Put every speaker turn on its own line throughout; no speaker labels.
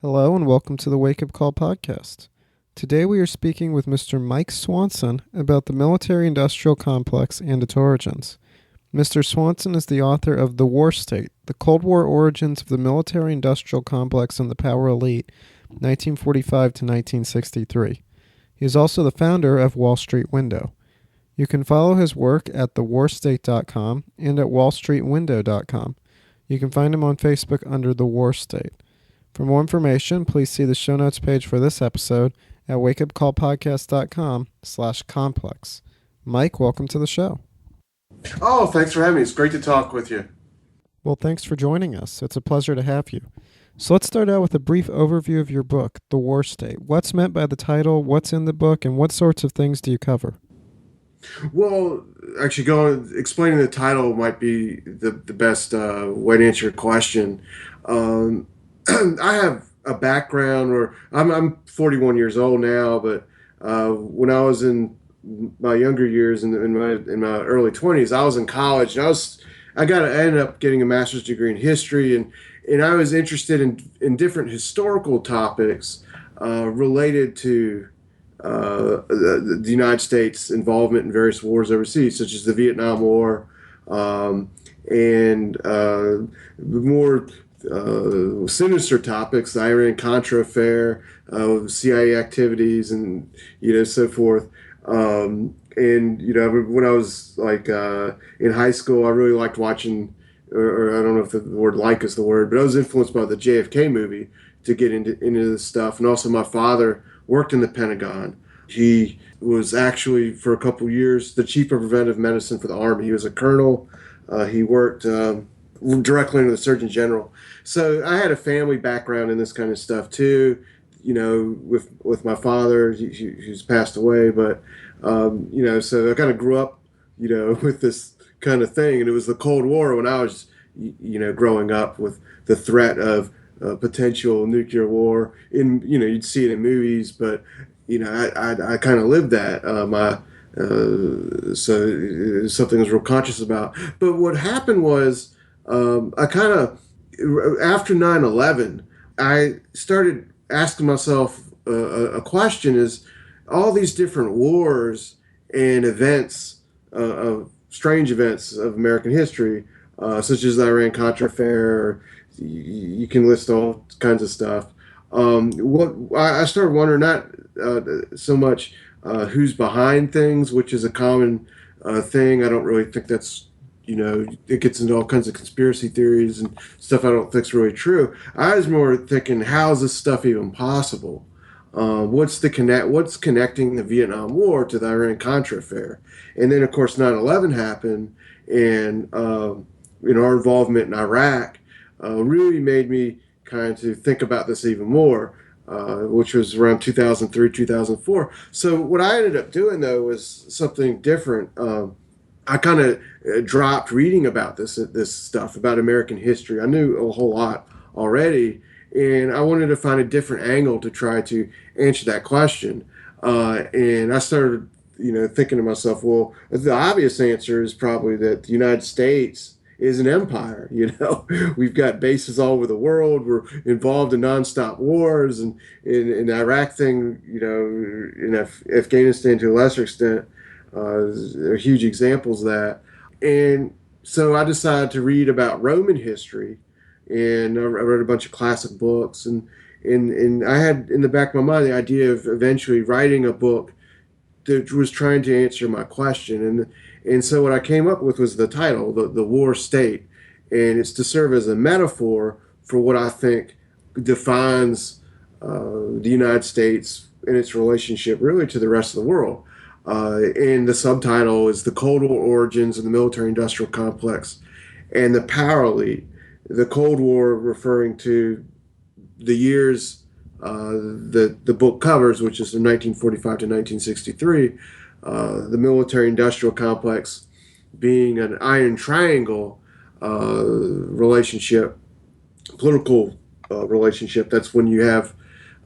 Hello and welcome to the Wake Up Call podcast. Today we are speaking with Mr. Mike Swanson about the military-industrial complex and its origins. Mr. Swanson is the author of The War State, The Cold War Origins of the Military-Industrial Complex and the Power Elite, 1945 to 1963. He is also the founder of Wall Street Window. You can follow his work at thewarstate.com and at wallstreetwindow.com. You can find him on Facebook under The War State. For more information, please see the show notes page for this episode at wakeupcallpodcast.com/complex. Mike, welcome to the show.
Oh, thanks for having me. It's great to talk with you.
Well, thanks for joining us. It's a pleasure to have you. So let's start out with a brief overview of your book, The War State. What's meant by the title, what's in the book, and what sorts of things do you cover?
Well, actually, explaining the title might be the best way to answer your question. I have a background, or I'm 41 years old now, but when I was in my younger years, in my early 20s, I was in college, and I ended up getting a master's degree in history, and I was interested in different historical topics related to the United States' involvement in various wars overseas, such as the Vietnam War, and more sinister topics, the Iran-Contra affair, CIA activities, and so forth. And when I was in high school, I really liked watching, or I don't know if the word "like" is the word, but I was influenced by the JFK movie to get into this stuff. And also, my father worked in the Pentagon. He was actually, for a couple of years, the chief of preventive medicine for the Army. He was a colonel. He worked directly under the Surgeon General. So I had a family background in this kind of stuff too, with my father, who's passed away. But, so I kind of grew up, with this kind of thing. And it was the Cold War when I was, growing up, with the threat of potential nuclear war. You'd see it in movies, but, I kind of lived that. So it was something I was real conscious about. But what happened was, after 9/11, I started asking myself a question: is all these different wars and events, strange events of American history, such as the Iran-Contra affair, or you can list all kinds of stuff. What I started wondering, not so much who's behind things, which is a common thing. I don't really think that's, it gets into all kinds of conspiracy theories and stuff I don't think is really true. I was more thinking, how is this stuff even possible? What's connecting the Vietnam War to the Iran-Contra affair? And then, of course, 9/11 happened, and our involvement in Iraq really made me kind of think about this even more, which was around 2003, 2004. So what I ended up doing, though, was something different. I kind of dropped reading about this stuff, about American history. I knew a whole lot already, and I wanted to find a different angle to try to answer that question. And I started, thinking to myself, well, the obvious answer is probably that the United States is an empire. We've got bases all over the world. We're involved in nonstop wars, and in the Iraq thing, in Afghanistan to a lesser extent. There are huge examples of that. And so I decided to read about Roman history, and I read a bunch of classic books, and I had in the back of my mind the idea of eventually writing a book that was trying to answer my question. And so what I came up with was the title, the War State, and it's to serve as a metaphor for what I think defines the United States and its relationship really to the rest of the world. And the subtitle is The Cold War Origins of the Military-Industrial Complex and the Power Elite. The Cold War referring to the years the book covers, which is from 1945 to 1963. The Military-Industrial Complex being an iron triangle relationship, political relationship. That's when you have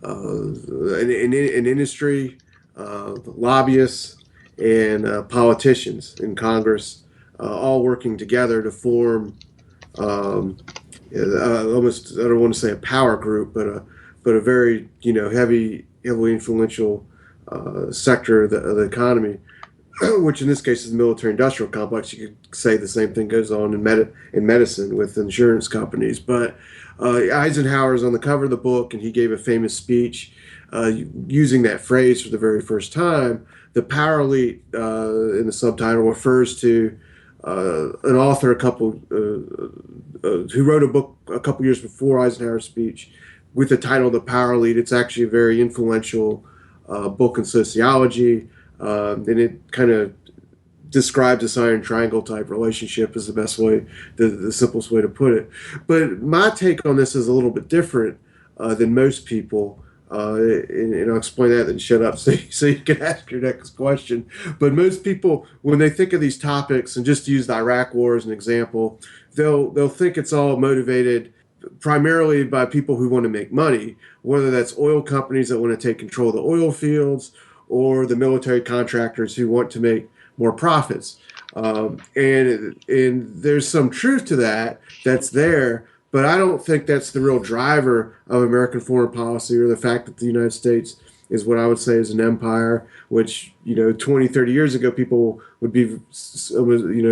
an industry, lobbyists, and politicians in Congress all working together to form almost, I don't want to say a power group, but but a very heavily influential sector of the economy, which in this case is the military-industrial complex. You could say the same thing goes on in medicine with insurance companies. But Eisenhower's on the cover of the book, and he gave a famous speech using that phrase for the very first time. The power elite in the subtitle refers to an author who wrote a book a couple years before Eisenhower's speech with the title "The Power Elite." It's actually a very influential book in sociology, and it kind of describes this iron triangle type relationship is the simplest way to put it. But my take on this is a little bit different than most people. And I'll explain that, then shut up so you can ask your next question. But most people, when they think of these topics, and just to use the Iraq War as an example, they'll think it's all motivated primarily by people who want to make money, whether that's oil companies that want to take control of the oil fields or the military contractors who want to make more profits. And there's some truth to that's there, but I don't think that's the real driver of American foreign policy, or the fact that the United States is what I would say is an empire, which, 20, 30 years ago, people would be,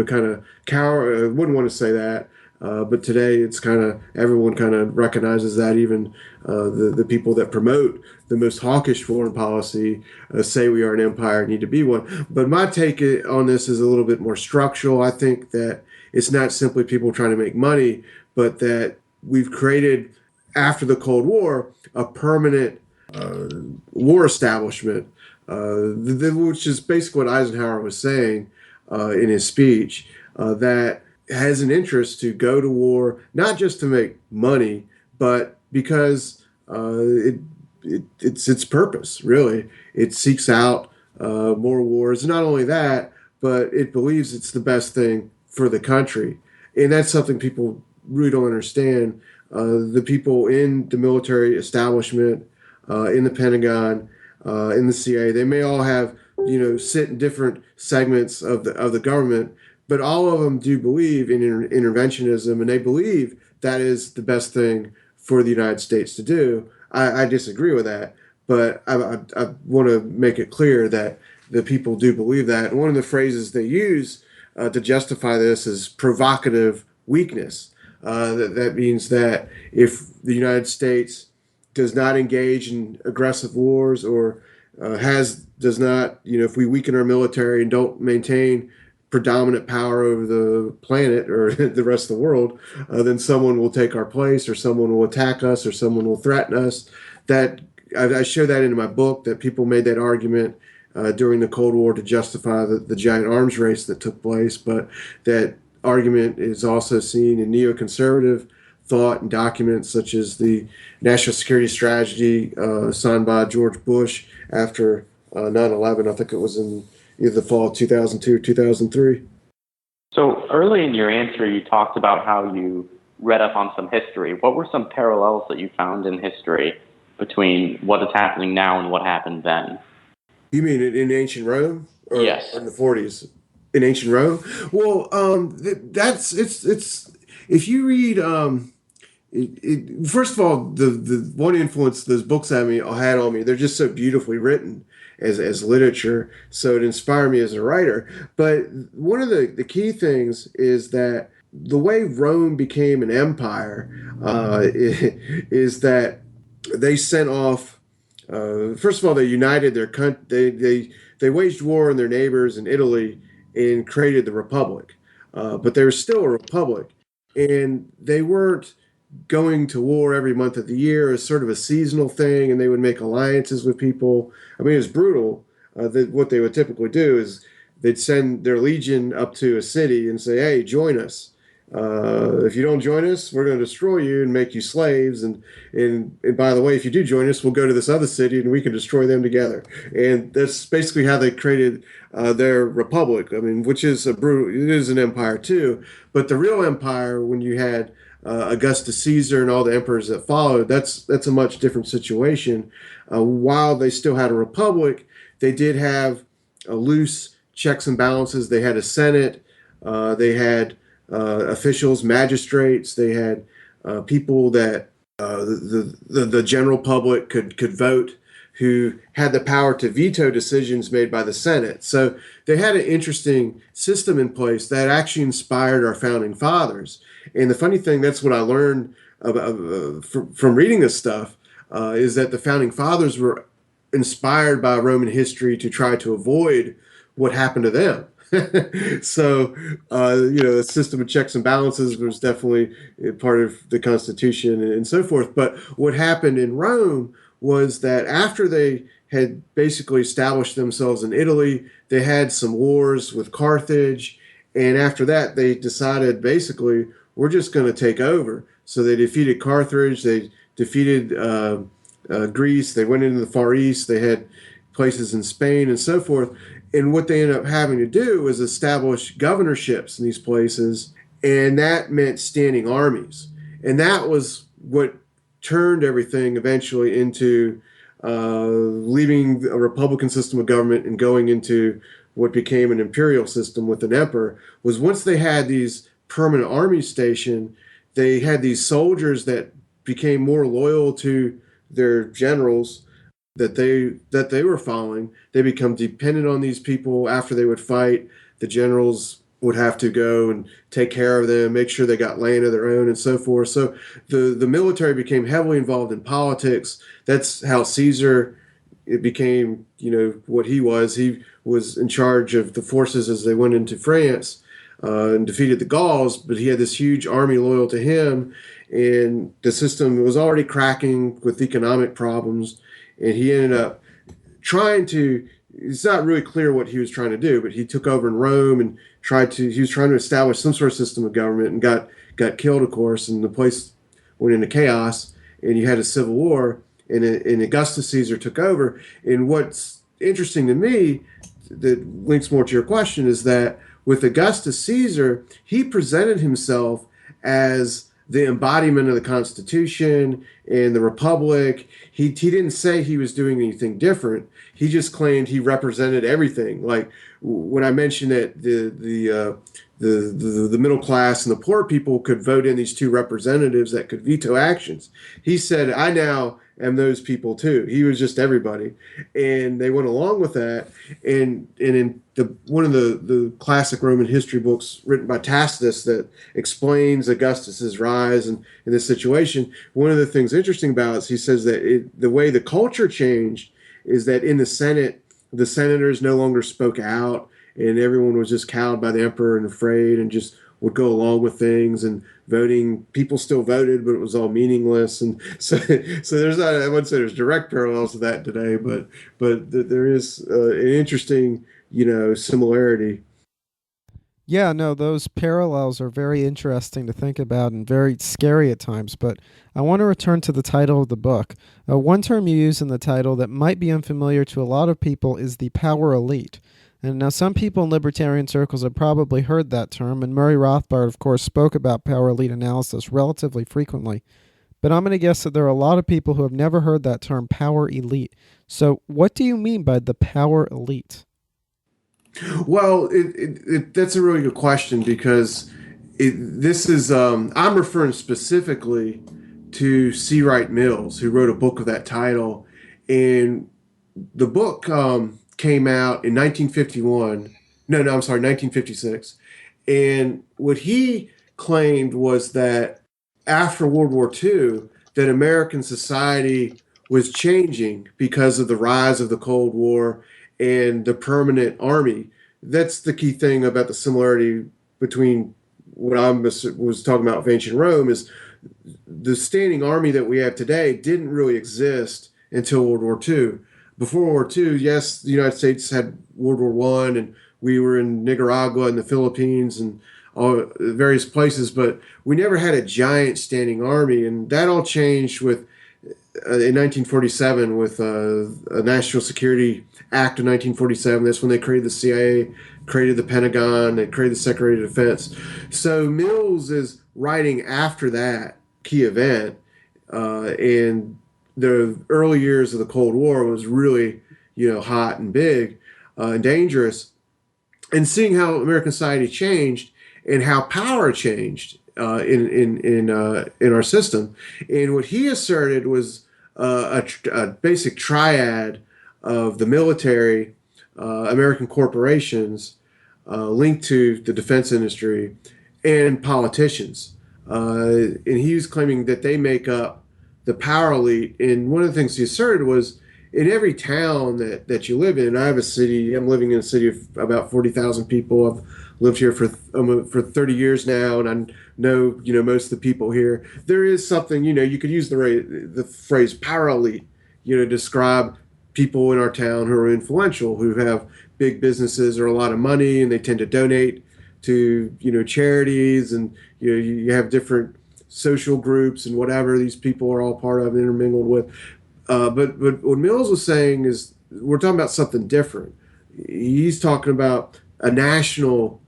kind of wouldn't want to say that. But today it's everyone kind of recognizes that. Even the people that promote the most hawkish foreign policy say we are an empire, need to be one. But my take on this is a little bit more structural. I think that it's not simply people trying to make money, but that we've created, after the Cold War, a permanent war establishment, which is basically what Eisenhower was saying in his speech, that has an interest to go to war, not just to make money, but because it's its purpose, really. It seeks out more wars. Not only that, but it believes it's the best thing for the country. And that's something people really don't understand. The people in the military establishment, in the Pentagon, in the CIA, they may all have, sit in different segments of the government, but all of them do believe in interventionism, and they believe that is the best thing for the United States to do. I disagree with that, but I want to make it clear that the people do believe that. And one of the phrases they use to justify this is provocative weakness. That means that if the United States does not engage in aggressive wars, or does not, if we weaken our military and don't maintain predominant power over the planet or the rest of the world, then someone will take our place, or someone will attack us, or someone will threaten us. That I show that in my book, that people made that argument during the Cold War to justify the giant arms race that took place, but that argument is also seen in neoconservative thought and documents such as the National Security Strategy signed by George Bush after 9/11. I think it was in either the fall of 2002 or 2003.
So early in your answer, you talked about how you read up on some history. What were some parallels that you found in history between what is happening now and what happened then?
You mean in ancient Rome? Or
yes.
In the 40s? In ancient Rome? Well, it's if you read, first of all, the one influence those books had on me, they're just so beautifully written as literature, so it inspired me as a writer. But one of the key things is that the way Rome became an empire is that they sent off. First of all, they united their country. They waged war on their neighbors in Italy and created the Republic. But they were still a republic, and they weren't going to war every month of the year as sort of a seasonal thing, and they would make alliances with people. I mean, it was brutal. What they would typically do is they'd send their legion up to a city and say, "Hey, join us. If you don't join us, we're going to destroy you and make you slaves. And by the way, if you do join us, we'll go to this other city and we can destroy them together." And that's basically how they created their republic. I mean, which is it is an empire too. But the real empire, when you had Augustus Caesar and all the emperors that followed, that's a much different situation. While they still had a republic, they did have loose checks and balances. They had a Senate. They had officials, magistrates. They had people that the general public could vote, who had the power to veto decisions made by the Senate. So they had an interesting system in place that actually inspired our founding fathers. And the funny thing, that's what I learned about, from reading this stuff, is that the founding fathers were inspired by Roman history to try to avoid what happened to them. So, the system of checks and balances was definitely part of the Constitution and so forth. But what happened in Rome was that after they had basically established themselves in Italy, they had some wars with Carthage. And after that, they decided basically, we're just going to take over. So they defeated Carthage, they defeated Greece, they went into the Far East, they had places in Spain and so forth. And what they ended up having to do was establish governorships in these places, and that meant standing armies. And that was what turned everything eventually into leaving a republican system of government and going into what became an imperial system with an emperor. Was once they had these permanent armies stationed, they had these soldiers that became more loyal to their generals that they were following. They become dependent on these people. After they would fight, the generals would have to go and take care of them, make sure they got land of their own, and so forth. So the military became heavily involved in politics. That's how Caesar, it became, what he was. He was in charge of the forces as they went into France and defeated the Gauls, but he had this huge army loyal to him, and the system was already cracking with economic problems. And he ended up it's not really clear what he was trying to do, but he took over in Rome and he was trying to establish some sort of system of government and got killed, of course, and the place went into chaos, and you had a civil war, and Augustus Caesar took over. And what's interesting to me that links more to your question is that with Augustus Caesar, he presented himself as the embodiment of the Constitution and the Republic. He didn't say he was doing anything different. He just claimed he represented everything. Like when I mentioned that the middle class and the poor people could vote in these two representatives that could veto actions, he said, I now am those people too. He was just everybody, and they went along with that. And in one of the classic Roman history books written by Tacitus that explains Augustus's rise and in this situation, one of the things interesting about it is he says that the way the culture changed is that in the Senate, the senators no longer spoke out, and everyone was just cowed by the emperor and afraid and just would go along with things. And voting, people still voted, but it was all meaningless. And so there's not, I wouldn't say there's direct parallels to that today, but there is an interesting, similarity.
Yeah, no, those parallels are very interesting to think about and very scary at times, but I want to return to the title of the book. One term you use in the title that might be unfamiliar to a lot of people is the power elite. And now some people in libertarian circles have probably heard that term, and Murray Rothbard, of course, spoke about power elite analysis relatively frequently. But I'm going to guess that there are a lot of people who have never heard that term, power elite. So what do you mean by the power elite?
Well, that's a really good question, because this is I'm referring specifically to C. Wright Mills, who wrote a book of that title, and the book came out in 1951. No, I'm sorry, 1956. And what he claimed was that after World War II, that American society was changing because of the rise of the Cold War and the permanent army. That's the key thing about the similarity between what I was talking about with ancient Rome, is the standing army that we have today didn't really exist until World War II. Before World War II, yes, the United States had World War I, and we were in Nicaragua and the Philippines and all various places, but we never had a giant standing army, and that all changed with in 1947 with a National Security Act of 1947. That's when they created the CIA, created the Pentagon, they created the Secretary of Defense. So Mills is writing after that key event, and the early years of the Cold War was really, hot and big and dangerous, and seeing how American society changed and how power changed in our system. And what he asserted was a basic triad of the military, American corporations linked to the defense industry, and politicians. And he was claiming that they make up the power elite. And one of the things he asserted was in every town that you live in. I have a city. I'm living in a city of about 40,000 people. I've lived here for 30 years now, and I know most of the people here. There is something you could use the phrase power elite, to describe people in our town who are influential, who have big businesses or a lot of money, and they tend to donate to charities, and you have different social groups and whatever these people are all part of and intermingled with. But what Mills was saying is we're talking about something different. He's talking about a national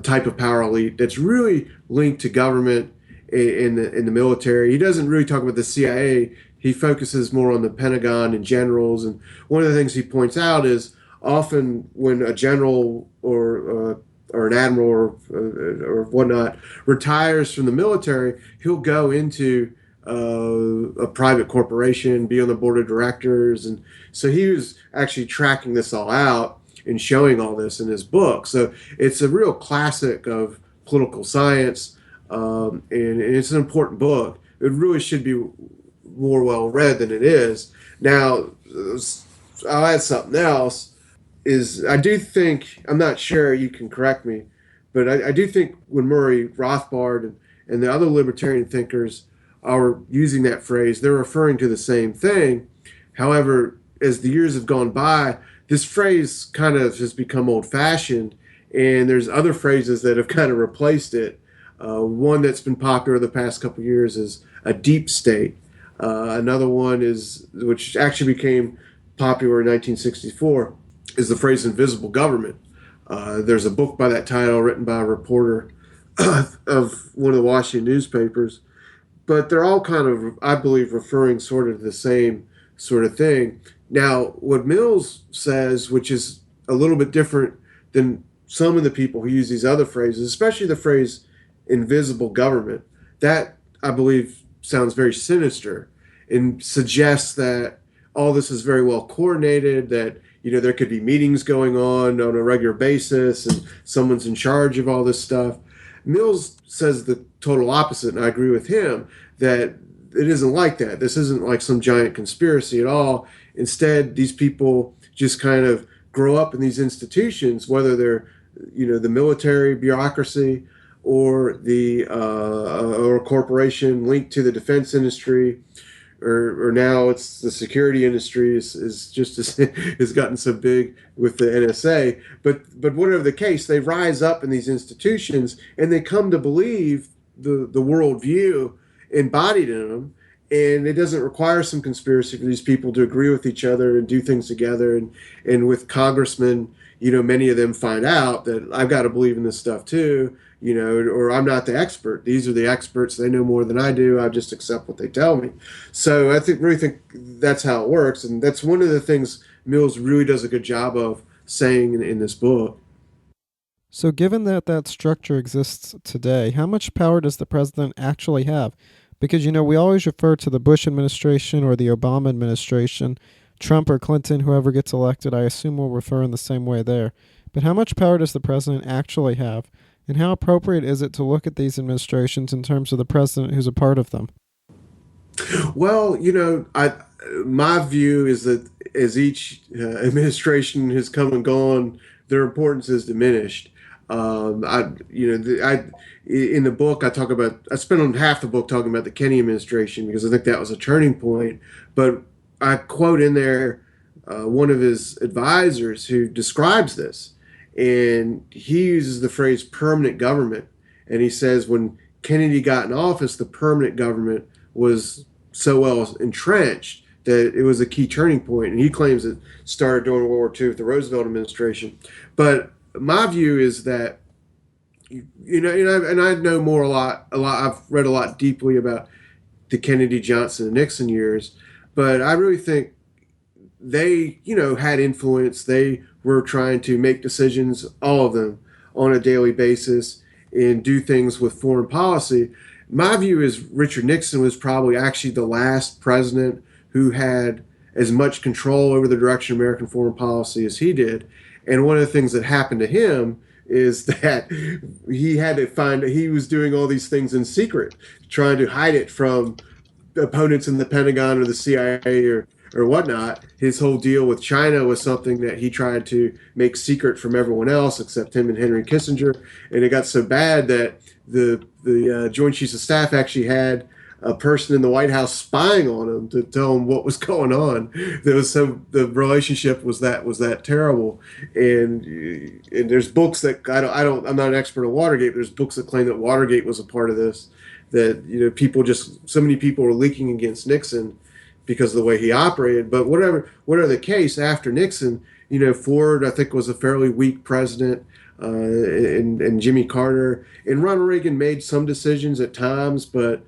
type of power elite that's really linked to government in the military. He doesn't really talk about the CIA. He focuses more on the Pentagon and generals. And one of the things he points out is often when a general or an admiral or whatnot retires from the military, he'll go into a private corporation, be on the board of directors. And so he was actually tracking this all out and showing all this in his book. So it's a real classic of political science, and it's an important book. It really should be more well read than it is. Now, I'll add something else. I do think, I'm not sure, you can correct me, but I do think when Murray Rothbard and the other libertarian thinkers are using that phrase, they're referring to the same thing. However, as the years have gone by, this phrase kind of has become old-fashioned, and there's other phrases that have kind of replaced it. One that's been popular the past couple of years is a deep state. Another one which actually became popular in 1964, is the phrase invisible government. There's a book by that title written by a reporter of one of the Washington newspapers. But they're all kind of, I believe, referring sort of to the same sort of thing. Now, what Mills says, which is a little bit different than some of the people who use these other phrases, especially the phrase invisible government, that, I believe, sounds very sinister and suggests that all this is very well coordinated, that there could be meetings going on a regular basis and someone's in charge of all this stuff. Mills says the total opposite, and I agree with him, that it isn't like that. This isn't like some giant conspiracy at all. Instead, these people just kind of grow up in these institutions, whether they're, the military bureaucracy or or a corporation linked to the defense industry, or now it's the security industry is just has gotten so big with the NSA. But whatever the case, they rise up in these institutions and they come to believe the worldview embodied in them. And it doesn't require some conspiracy for these people to agree with each other and do things together. And with congressmen, many of them find out that I've got to believe in this stuff too, or I'm not the expert. These are the experts. They know more than I do. I just accept what they tell me. So I really think that's how it works. And that's one of the things Mills really does a good job of saying in this book.
So given that structure exists today, how much power does the president actually have? Because, we always refer to the Bush administration or the Obama administration, Trump or Clinton, whoever gets elected, I assume we'll refer in the same way there. But how much power does the president actually have? And how appropriate is it to look at these administrations in terms of the president who's a part of them?
Well, my view is that as each administration has come and gone, their importance has diminished. In the book, I spent on half the book talking about the Kennedy administration because I think that was a turning point. But I quote in there one of his advisors who describes this, and he uses the phrase permanent government. And he says when Kennedy got in office, the permanent government was so well entrenched that it was a key turning point. And he claims it started during World War II with the Roosevelt administration. But my view is that, and I know more a lot. I've read a lot deeply about the Kennedy, Johnson, and Nixon years, but I really think they, had influence. They were trying to make decisions, all of them, on a daily basis. and do things with foreign policy. My view is Richard Nixon was probably actually the last president who had as much control over the direction of American foreign policy as he did. And one of the things that happened to him is that he had to find he was doing all these things in secret, trying to hide it from opponents in the Pentagon or the CIA or whatnot. His whole deal with China was something that he tried to make secret from everyone else except him and Henry Kissinger. And it got so bad that the Joint Chiefs of Staff actually had a person in the White House spying on him to tell him what was going on. The relationship was that terrible. And there's books that I'm not an expert on Watergate, but there's books that claim that Watergate was a part of this. That so many people were leaking against Nixon because of the way he operated. But whatever the case, after Nixon, Ford I think was a fairly weak president. And Jimmy Carter and Ronald Reagan made some decisions at times, but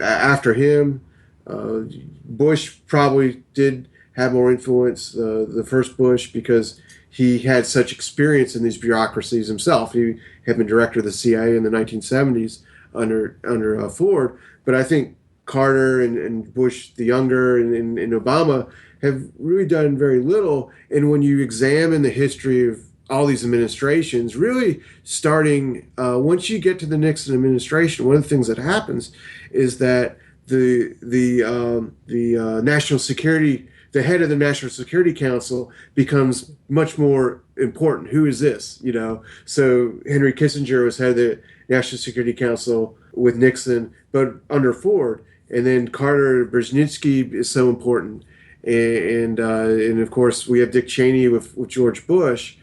after him, Bush probably did have more influence. The first Bush, because he had such experience in these bureaucracies himself. He had been director of the CIA in the 1970s under Ford, but I think Carter and Bush the younger and Obama have really done very little. And when you examine the history of all these administrations, really starting once you get to the Nixon administration, one of the things that happens is that the national security, the head of the National Security Council becomes much more important. Who is this? So Henry Kissinger was head of the National Security Council with Nixon, but under Ford, and then Carter Brzezinski is so important, and of course we have Dick Cheney with George Bush.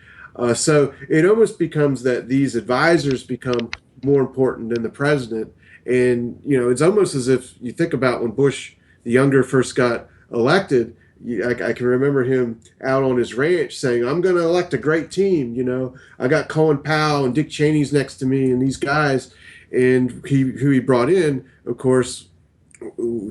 So it almost becomes that these advisors become more important than the president. And, it's almost as if you think about when Bush the younger first got elected, I can remember him out on his ranch saying, I'm going to elect a great team. I got Colin Powell and Dick Cheney's next to me and these guys. And who he brought in, of course,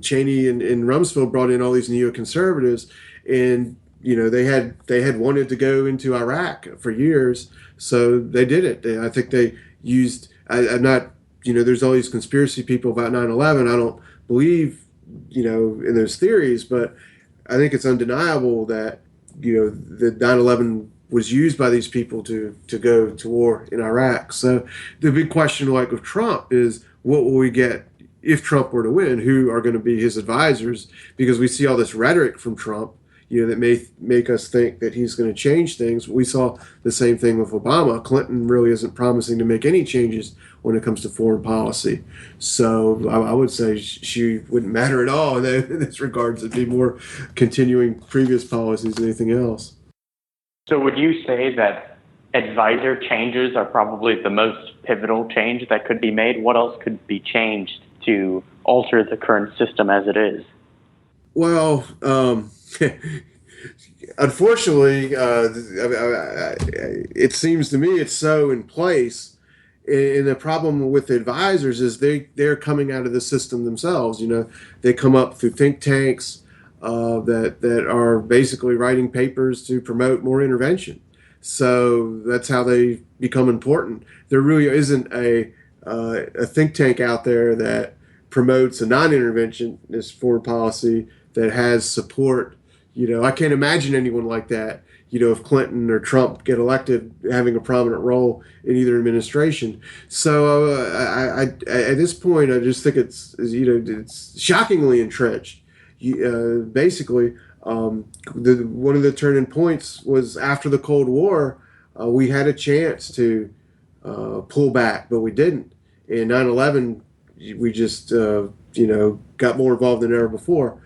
Cheney and Rumsfeld brought in all these neoconservatives, and they had wanted to go into Iraq for years, so they did it. I think they used. I'm not. There's all these conspiracy people about 9/11. I don't believe in those theories, but I think it's undeniable that the 9/11 was used by these people to go to war in Iraq. So the big question, like with Trump, is what will we get if Trump were to win? Who are going to be his advisors? Because we see all this rhetoric from Trump, that may make us think that he's going to change things. We saw the same thing with Obama. Clinton really isn't promising to make any changes when it comes to foreign policy. So I would say she wouldn't matter at all in this regards. It'd be more continuing previous policies than anything else.
So would you say that advisor changes are probably the most pivotal change that could be made? What else could be changed to alter the current system as it is?
Well, unfortunately, it seems to me it's so in place. And the problem with the advisors is they're coming out of the system themselves. They come up through think tanks that are basically writing papers to promote more intervention. So that's how they become important. There really isn't a think tank out there that promotes a non-interventionist foreign policy that has support. I can't imagine anyone like that, if Clinton or Trump get elected, having a prominent role in either administration. So I at this point, I just think it's shockingly entrenched. Basically, one of the turning points was after the Cold War. We had a chance to pull back, but we didn't. In 9/11, we just got more involved than ever before,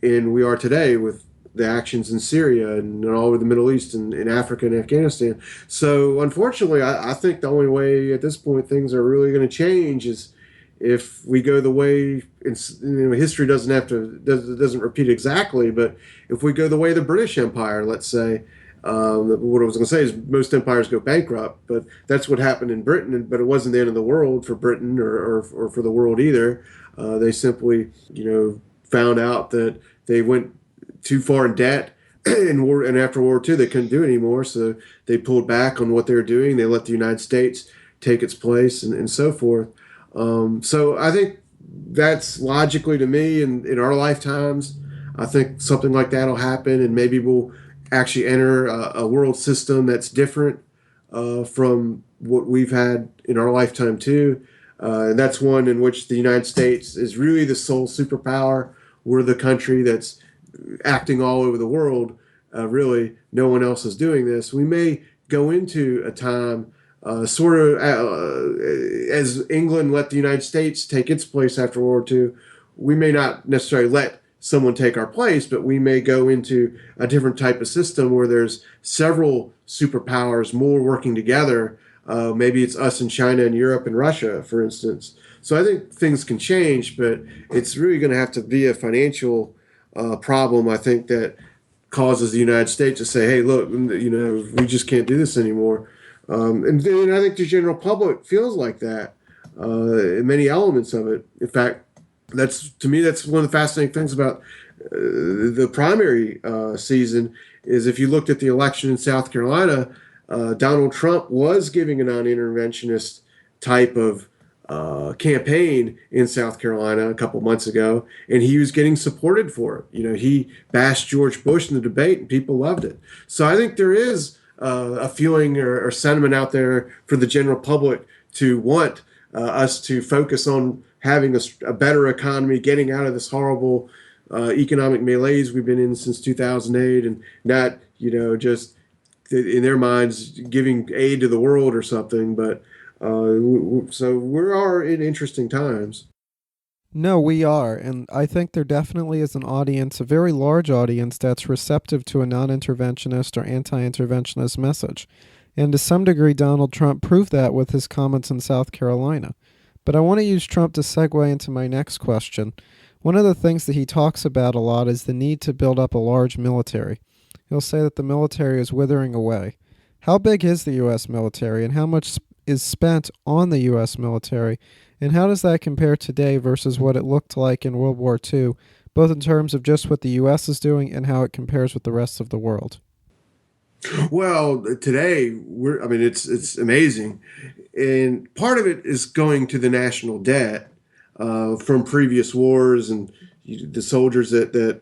and we are today with the actions in Syria and all over the Middle East and in Africa and Afghanistan. So unfortunately, I think the only way at this point things are really going to change is if we go the way, history doesn't repeat exactly, but if we go the way of the British Empire, let's say, what I was going to say is most empires go bankrupt, but that's what happened in Britain. But it wasn't the end of the world for Britain or for the world either. They simply, found out that they went too far in debt, and after World War II they couldn't do it anymore, so they pulled back on what they were doing. They let the United States take its place and so forth. So I think that's logically to me in our lifetimes. I think something like that will happen, and maybe we'll actually enter a world system that's different from what we've had in our lifetime too. And that's one in which the United States is really the sole superpower. We're the country that's acting all over the world. Really, no one else is doing this. We may go into a time sort of as England let the United States take its place after World War II. We may not necessarily let someone take our place, but we may go into a different type of system where there's several superpowers more working together. Maybe it's us and China and Europe and Russia, for instance. So I think things can change, but it's really going to have to be a financial problem, I think, that causes the United States to say, hey, look, we just can't do this anymore. And then I think the general public feels like that in many elements of it. In fact, to me, that's one of the fascinating things about the primary season is if you looked at the election in South Carolina, Donald Trump was giving a non-interventionist type of campaign in South Carolina a couple months ago, and he was getting supported for it. He bashed George Bush in the debate, and people loved it. So I think there is a feeling or sentiment out there for the general public to want us to focus on having a better economy, getting out of this horrible economic malaise we've been in since 2008, and not, just in their minds giving aid to the world or something. But so we are in interesting times.
No, we are, and I think there definitely is an audience, a very large audience, that's receptive to a non-interventionist or anti-interventionist message. And to some degree, Donald Trump proved that with his comments in South Carolina. But I want to use Trump to segue into my next question. One of the things that he talks about a lot is the need to build up a large military. He'll say that the military is withering away. How big is the U.S. military, and how much is spent on the U.S. military, and how does that compare today versus what it looked like in World War II, both in terms of just what the U.S. is doing and how it compares with the rest of the world?
Well, today it's amazing, and part of it is going to the national debt from previous wars and the soldiers that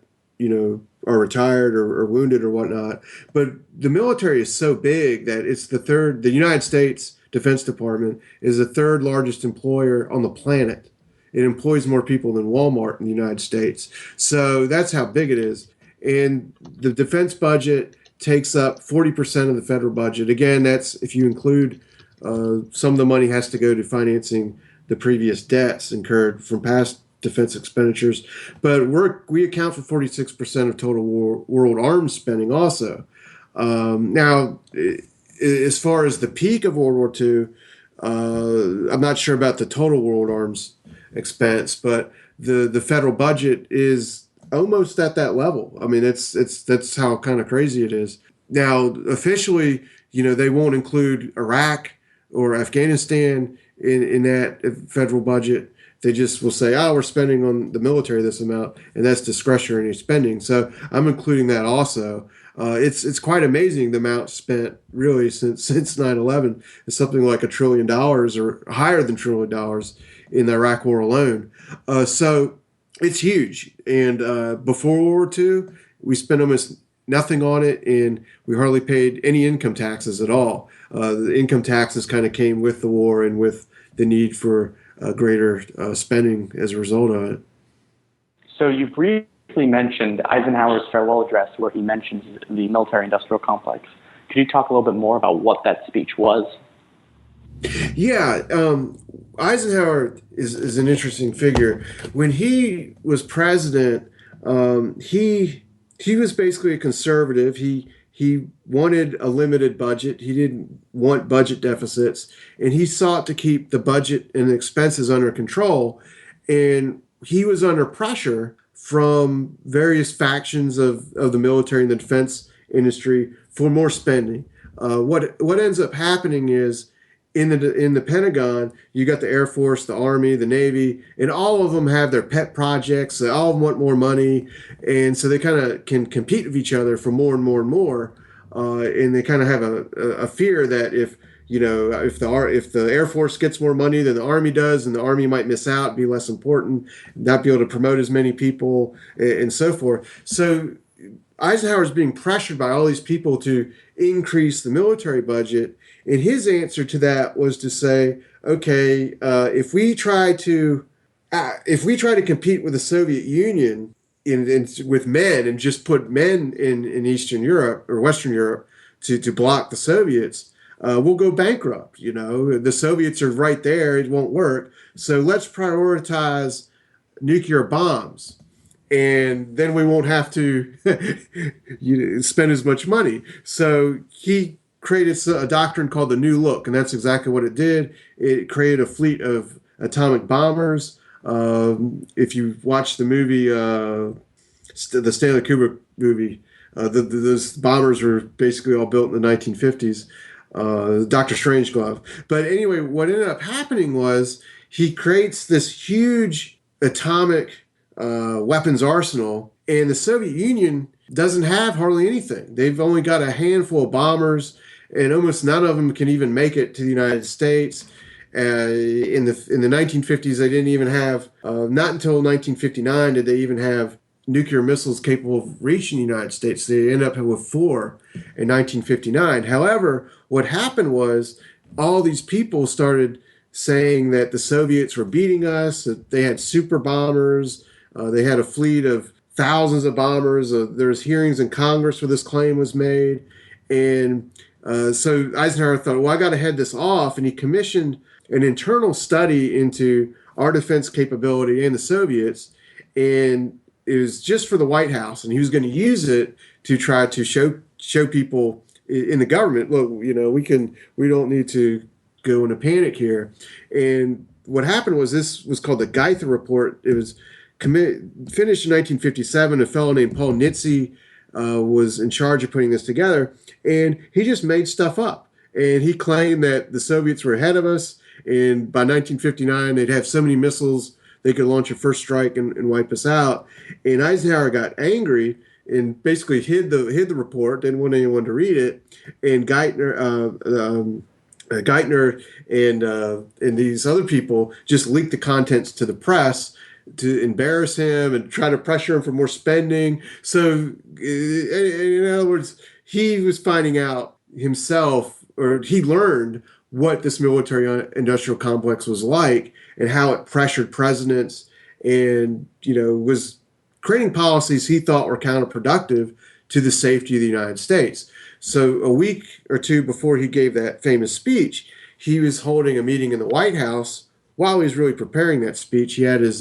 are retired or wounded or whatnot. But the military is so big that it's the United States Defense Department is the third largest employer on the planet. It employs more people than Walmart in the United States. So that's how big it is. And the defense budget takes up 40% of the federal budget. Again, that's if you include some of the money has to go to financing the previous debts incurred from past defense expenditures. But we account for 46% of total world arms spending also. Now, as far as the peak of World War II, I'm not sure about the total world arms expense, but the federal budget is almost at that level. I mean, that's how kind of crazy it is. Now, officially, they won't include Iraq or Afghanistan in that federal budget. They just will say, we're spending on the military this amount, and that's discretionary spending. So I'm including that also. It's quite amazing the amount spent really since 9/11. It's something like $1 trillion or higher than $1 trillion in the Iraq War alone. So it's huge. And before World War II, we spent almost nothing on it, and we hardly paid any income taxes at all. The income taxes kind of came with the war and with the need for greater spending as a result of it.
So you briefly mentioned Eisenhower's farewell address, where he mentions the military-industrial complex. Could you talk a little bit more about what that speech was?
Yeah, Eisenhower is an interesting figure. When he was president, he was basically a conservative. He wanted a limited budget. He didn't want budget deficits, and he sought to keep the budget and the expenses under control. And he was under pressure from various factions of the military and the defense industry for more spending. What ends up happening is in the Pentagon, you got the Air Force, the Army, the Navy, and all of them have their pet projects. They all want more money, and so they kind of can compete with each other for more and more and more. And they kind of have a fear that if if the Air Force gets more money than the Army does, and the Army might miss out, be less important, not be able to promote as many people, and so forth. So Eisenhower's being pressured by all these people to increase the military budget, and his answer to that was to say, okay, if we try to compete with the Soviet Union with men and just put men in Eastern Europe or Western Europe to block the Soviets, we'll go bankrupt. The Soviets are right there; it won't work. So let's prioritize nuclear bombs, and then we won't have to spend as much money. So he created a doctrine called the New Look, and that's exactly what it did. It created a fleet of atomic bombers. If you watch the movie, the Stanley Kubrick movie, those bombers were basically all built in the 1950s. Dr. Strangeglove. But anyway, what ended up happening was he creates this huge atomic weapons arsenal, and the Soviet Union doesn't have hardly anything. They've only got a handful of bombers, and almost none of them can even make it to the United States. In the 1950s, they didn't even have, not until 1959 did they even have nuclear missiles capable of reaching the United States. They ended up with 4 in 1959. However, what happened was all these people started saying that the Soviets were beating us, that they had super bombers, they had a fleet of thousands of bombers. There's hearings in Congress where this claim was made. And so Eisenhower thought, well, I got to head this off. And he commissioned an internal study into our defense capability and the Soviets. And it was just for the White House. And he was going to use it to try to show people in the government, look, we don't need to go into panic here. And what happened was, this was called the Geither Report. It was finished in 1957. A fellow named Paul Nitze was in charge of putting this together, and he just made stuff up. And he claimed that the Soviets were ahead of us, and by 1959 they'd have so many missiles they could launch a first strike and wipe us out. And Eisenhower got angry and basically hid the report, didn't want anyone to read it. And Geithner and these other people just leaked the contents to the press to embarrass him and try to pressure him for more spending. So, in other words, he was finding out himself, or he learned what this military-industrial complex was like and how it pressured presidents and, was creating policies he thought were counterproductive to the safety of the United States. So a week or two before he gave that famous speech, he was holding a meeting in the White House. While he was really preparing that speech, he had his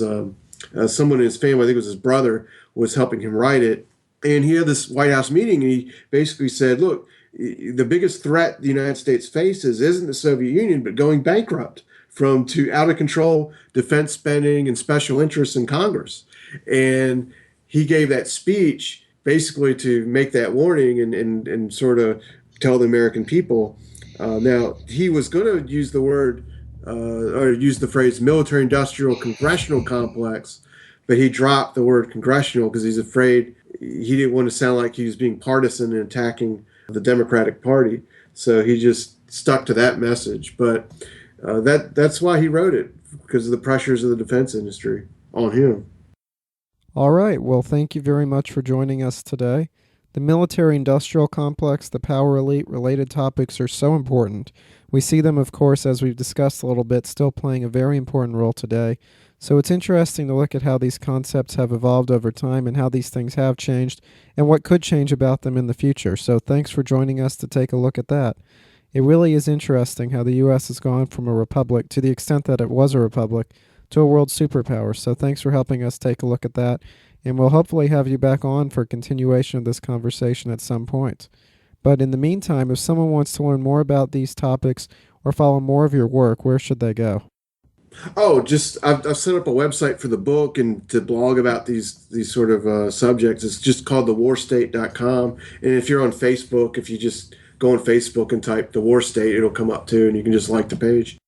someone in his family, I think it was his brother, was helping him write it. And he had this White House meeting, and he basically said, look, the biggest threat the United States faces isn't the Soviet Union, but going bankrupt to out of control defense spending and special interests in Congress. And he gave that speech basically to make that warning and sort of tell the American people. Now, he was going to use the word or use the phrase military-industrial congressional complex, but he dropped the word congressional because he's afraid he didn't want to sound like he was being partisan and attacking the Democratic Party. So he just stuck to that message. But that's why he wrote it, because of the pressures of the defense industry on him.
All right. Well, thank you very much for joining us today. The military-industrial complex, the power elite related topics are so important. We see them, of course, as we've discussed a little bit, still playing a very important role today. So it's interesting to look at how these concepts have evolved over time and how these things have changed and what could change about them in the future. So thanks for joining us to take a look at that. It really is interesting how the U.S. has gone from a republic, to the extent that it was a republic, to a world superpower. So thanks for helping us take a look at that. And we'll hopefully have you back on for a continuation of this conversation at some point. But in the meantime, if someone wants to learn more about these topics or follow more of your work, where should they go?
Oh, I've set up a website for the book and to blog about these sort of subjects. It's just called thewarstate.com. And if you're on Facebook, if you just go on Facebook and type The War State, it'll come up too, and you can just like the page.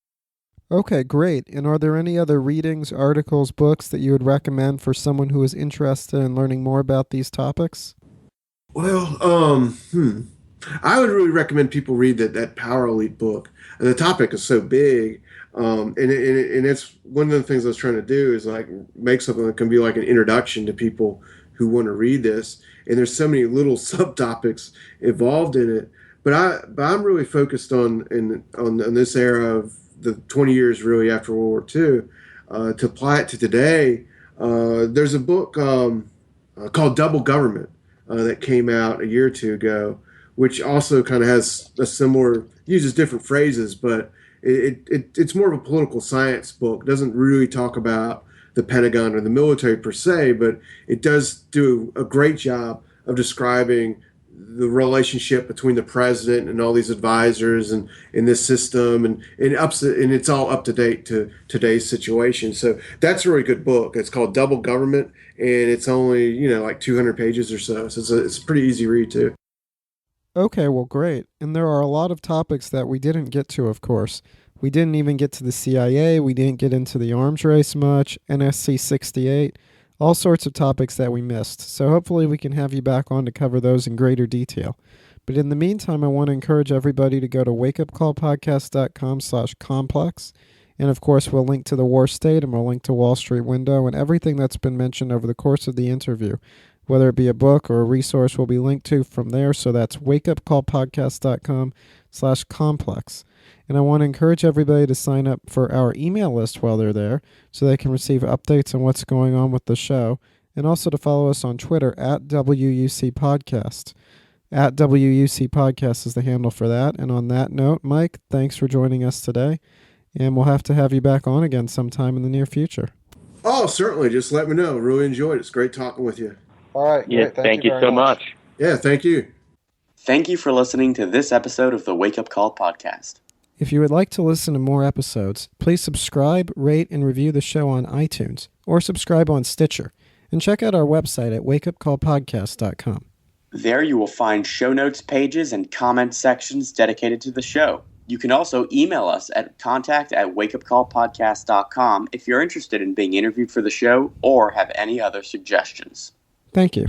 Okay, great. And are there any other readings, articles, books that you would recommend for someone who is interested in learning more about these topics?
Well, I would really recommend people read that Power Elite book. And the topic is so big, and it's one of the things I was trying to do is like make something that can be like an introduction to people who want to read this. And there's so many little subtopics involved in it. But I'm really focused on this era of the 20 years really after World War II, to apply it to today. There's a book called Double Government that came out a year or two ago, which also kind of has a similar, uses different phrases, but it's more of a political science book. It doesn't really talk about the Pentagon or the military per se, but it does do a great job of describing the relationship between the president and all these advisors and in this system, and it's all up to date to today's situation. So that's a really good book. It's called Double Government, and it's only like 200 pages or so. So it's a pretty easy read too.
Okay, well, great. And there are a lot of topics that we didn't get to, of course. We didn't even get to the CIA. We didn't get into the arms race much, NSC 68, all sorts of topics that we missed. So hopefully we can have you back on to cover those in greater detail. But in the meantime, I want to encourage everybody to go to wakeupcallpodcast.com/complex. And of course, we'll link to the War State and we'll link to Wall Street Window, and everything that's been mentioned over the course of the interview, whether it be a book or a resource, will be linked to from there. So that's wakeupcallpodcast.com/complex. And I want to encourage everybody to sign up for our email list while they're there so they can receive updates on what's going on with the show, and also to follow us on Twitter at WUC Podcast. At WUC Podcast is the handle for that. And on that note, Mike, thanks for joining us today, and we'll have to have you back on again sometime in the near future.
Oh, certainly. Just let me know. Really enjoyed it. It's great talking with you.
All right.
Yeah,
Great.
thank you
very
so much.
Yeah, thank you.
Thank you for listening to this episode of the Wake Up Call podcast.
If you would like to listen to more episodes, please subscribe, rate, and review the show on iTunes, or subscribe on Stitcher, and check out our website at wakeupcallpodcast.com.
There you will find show notes pages and comment sections dedicated to the show. You can also email us at contact@wakeupcallpodcast.com if you're interested in being interviewed for the show or have any other suggestions.
Thank you.